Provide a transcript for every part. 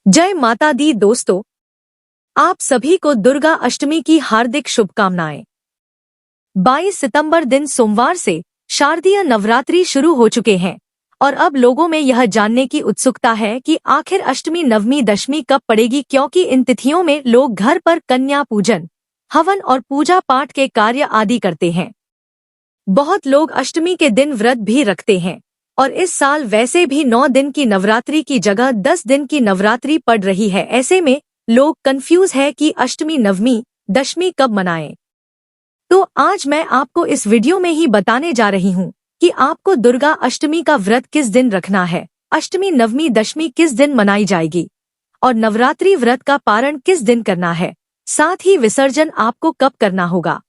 जय माता दी दोस्तों, आप सभी को दुर्गा अष्टमी की हार्दिक शुभकामनाएं। 22 सितंबर दिन सोमवार से शारदीय नवरात्रि शुरू हो चुके हैं और अब लोगों में यह जानने की उत्सुकता है कि आखिर अष्टमी नवमी दशमी कब पड़ेगी, क्योंकि इन तिथियों में लोग घर पर कन्या पूजन, हवन और पूजा पाठ के कार्य आदि करते हैं। बहुत लोग अष्टमी के दिन व्रत भी रखते हैं और इस साल वैसे भी 9 दिन की नवरात्रि की जगह 10 दिन की नवरात्रि पड़ रही है। ऐसे में लोग कंफ्यूज है कि अष्टमी नवमी दशमी कब मनाएं। तो आज मैं आपको इस वीडियो में ही बताने जा रही हूँ कि आपको दुर्गा अष्टमी का व्रत किस दिन रखना है, अष्टमी नवमी दशमी किस दिन मनाई जाएगी और नवरात्रि व्रत का पारण किस दिन करना है, साथ ही विसर्जन आपको कब करना होगा।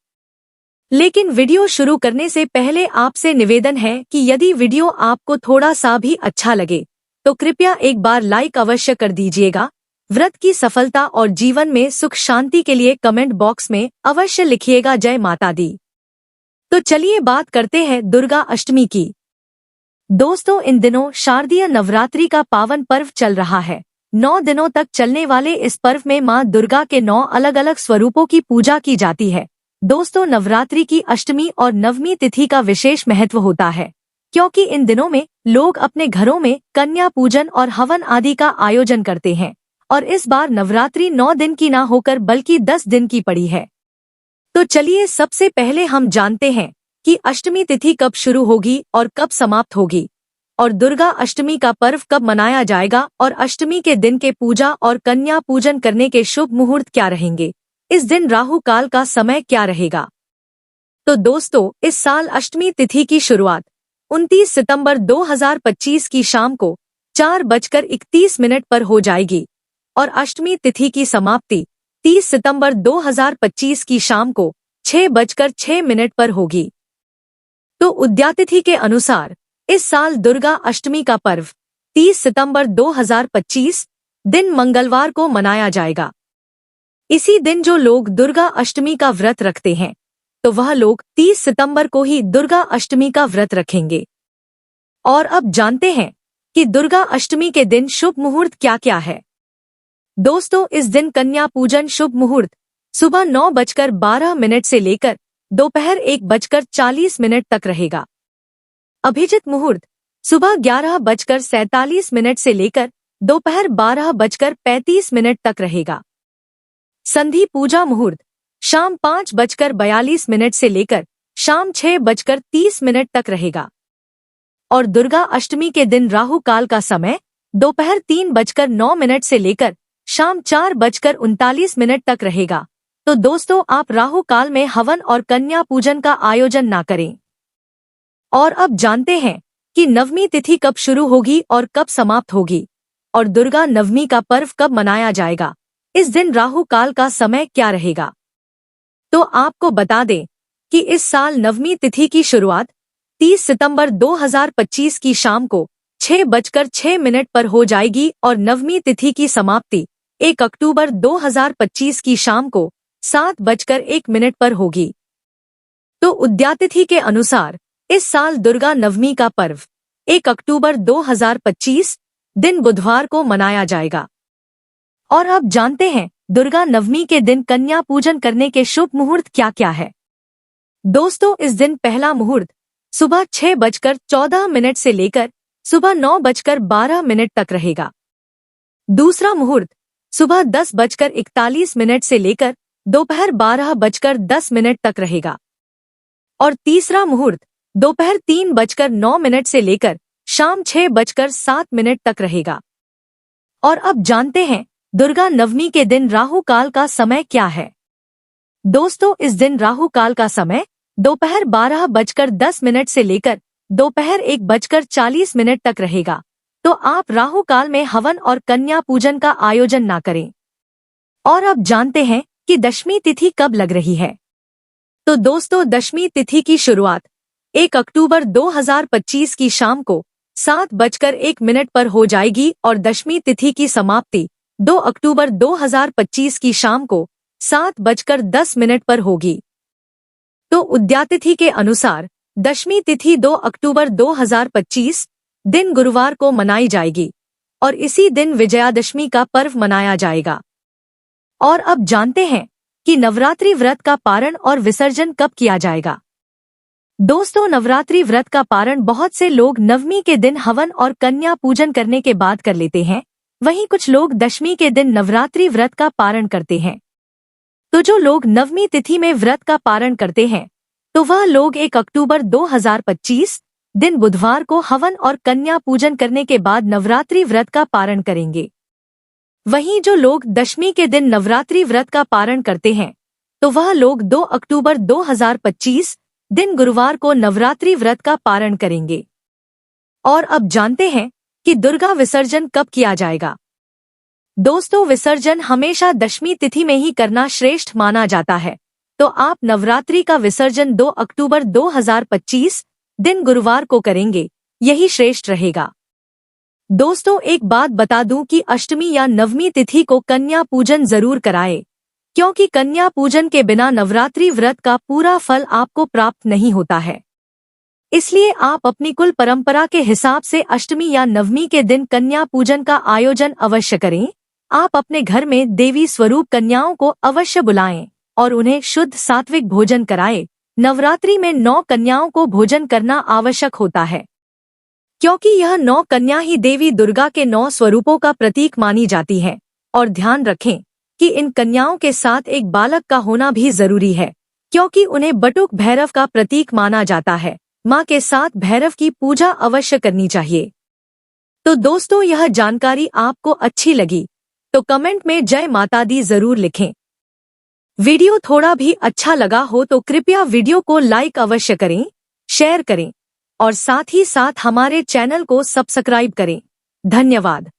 लेकिन वीडियो शुरू करने से पहले आपसे निवेदन है कि यदि वीडियो आपको थोड़ा सा भी अच्छा लगे तो कृपया एक बार लाइक अवश्य कर दीजिएगा। व्रत की सफलता और जीवन में सुख शांति के लिए कमेंट बॉक्स में अवश्य लिखिएगा जय माता दी। तो चलिए बात करते हैं दुर्गा अष्टमी की। दोस्तों, इन दिनों शारदीय नवरात्रि का पावन पर्व चल रहा है। 9 दिनों तक चलने वाले इस पर्व में मां दुर्गा के 9 अलग अलग स्वरूपों की पूजा की जाती है। दोस्तों, नवरात्रि की अष्टमी और नवमी तिथि का विशेष महत्व होता है, क्योंकि इन दिनों में लोग अपने घरों में कन्या पूजन और हवन आदि का आयोजन करते हैं और इस बार नवरात्रि 9 दिन की ना होकर बल्कि 10 दिन की पड़ी है। तो चलिए सबसे पहले हम जानते हैं कि अष्टमी तिथि कब शुरू होगी और कब समाप्त होगी और दुर्गा अष्टमी का पर्व कब मनाया जाएगा और अष्टमी के दिन के पूजा और कन्या पूजन करने के शुभ मुहूर्त क्या रहेंगे, इस दिन राहु काल का समय क्या रहेगा। तो दोस्तों, इस साल अष्टमी तिथि की शुरुआत 29 सितंबर 2025 की शाम को 4:31 पर हो जाएगी और अष्टमी तिथि की समाप्ति 30 सितंबर 2025 की शाम को 6:06 पर होगी। तो उद्यातिथि के अनुसार इस साल दुर्गा अष्टमी का पर्व 30 सितंबर 2025 दिन मंगलवार को मनाया जाएगा। इसी दिन जो लोग दुर्गा अष्टमी का व्रत रखते हैं तो वह लोग 30 सितंबर को ही दुर्गा अष्टमी का व्रत रखेंगे। और अब जानते हैं कि दुर्गा अष्टमी के दिन शुभ मुहूर्त क्या क्या है। दोस्तों, इस दिन कन्या पूजन शुभ मुहूर्त सुबह 9:12 से लेकर दोपहर 1:40 तक रहेगा। अभिजित मुहूर्त सुबह 11:47 से लेकर दोपहर 12:35 तक रहेगा। संधि पूजा मुहूर्त शाम 5:42 से लेकर शाम 6:30 तक रहेगा और दुर्गा अष्टमी के दिन राहु काल का समय दोपहर 3:09 से लेकर शाम 4:39 तक रहेगा। तो दोस्तों, आप राहु काल में हवन और कन्या पूजन का आयोजन ना करें। और अब जानते हैं कि नवमी तिथि कब शुरू होगी और कब समाप्त होगी और दुर्गा नवमी का पर्व कब मनाया जाएगा, इस दिन राहु काल का समय क्या रहेगा। तो आपको बता दें कि इस साल नवमी तिथि की शुरुआत 30 सितंबर 2025 की शाम को 6:06 पर हो जाएगी और नवमी तिथि की समाप्ति 1 अक्टूबर 2025 की शाम को 7:01 पर होगी। तो उद्यातिथि के अनुसार इस साल दुर्गा नवमी का पर्व 1 अक्टूबर 2025 दिन बुधवार को मनाया जाएगा। और अब जानते हैं दुर्गा नवमी के दिन कन्या पूजन करने के शुभ मुहूर्त क्या क्या है। दोस्तों, इस दिन पहला मुहूर्त सुबह 6:14 से लेकर सुबह 9:12 तक रहेगा। दूसरा मुहूर्त सुबह 10:41 से लेकर दोपहर 12:10 तक रहेगा और तीसरा मुहूर्त दोपहर 3:09 से लेकर शाम 6:07 तक रहेगा। और अब जानते हैं दुर्गा नवमी के दिन राहु काल का समय क्या है। दोस्तों, इस दिन राहु काल का समय दोपहर 12:10 से लेकर दोपहर 1:40 तक रहेगा। तो आप राहु काल में हवन और कन्या पूजन का आयोजन ना करें। और अब जानते हैं कि दशमी तिथि कब लग रही है। तो दोस्तों, दशमी तिथि की शुरुआत 1 अक्टूबर 2025 की शाम को 7:01 पर हो जाएगी और दशमी तिथि की समाप्ति 2 अक्टूबर 2025 की शाम को 7:10 पर होगी। तो उद्यातिथि के अनुसार दशमी तिथि 2 अक्टूबर 2025 दिन गुरुवार को मनाई जाएगी और इसी दिन विजयादशमी का पर्व मनाया जाएगा। और अब जानते हैं कि नवरात्रि व्रत का पारण और विसर्जन कब किया जाएगा। दोस्तों, नवरात्रि व्रत का पारण बहुत से लोग नवमी के दिन हवन और कन्या पूजन करने के बाद कर लेते हैं, वहीं कुछ लोग दशमी के दिन नवरात्रि व्रत का पारण करते हैं। तो जो लोग नवमी तिथि में व्रत का पारण करते हैं तो वह लोग 1 अक्टूबर 2025 दिन बुधवार को हवन और कन्या पूजन करने के बाद नवरात्रि व्रत का पारण करेंगे। वहीं जो लोग दशमी के दिन नवरात्रि व्रत का पारण करते हैं तो वह लोग 2 अक्टूबर 2025 दिन गुरुवार को नवरात्रि व्रत का पारण करेंगे। और अब जानते हैं कि दुर्गा विसर्जन कब किया जाएगा। दोस्तों, विसर्जन हमेशा दशमी तिथि में ही करना श्रेष्ठ माना जाता है, तो आप नवरात्रि का विसर्जन 2 अक्टूबर 2025 दिन गुरुवार को करेंगे, यही श्रेष्ठ रहेगा। दोस्तों, एक बात बता दूं कि अष्टमी या नवमी तिथि को कन्या पूजन जरूर कराएं, क्योंकि कन्या पूजन के बिना नवरात्रि व्रत का पूरा फल आपको प्राप्त नहीं होता है। इसलिए आप अपनी कुल परंपरा के हिसाब से अष्टमी या नवमी के दिन कन्या पूजन का आयोजन अवश्य करें। आप अपने घर में देवी स्वरूप कन्याओं को अवश्य बुलाएं और उन्हें शुद्ध सात्विक भोजन कराएं। नवरात्रि में 9 कन्याओं को भोजन करना आवश्यक होता है, क्योंकि यह 9 कन्या ही देवी दुर्गा के 9 स्वरूपों का प्रतीक मानी जाती है। और ध्यान रखें कि इन कन्याओं के साथ एक बालक का होना भी जरूरी है, क्योंकि उन्हें बटुक भैरव का प्रतीक माना जाता है। माँ के साथ भैरव की पूजा अवश्य करनी चाहिए। तो दोस्तों, यह जानकारी आपको अच्छी लगी तो कमेंट में जय माता दी जरूर लिखें। वीडियो थोड़ा भी अच्छा लगा हो तो कृपया वीडियो को लाइक अवश्य करें, शेयर करें और साथ ही साथ हमारे चैनल को सब्सक्राइब करें। धन्यवाद।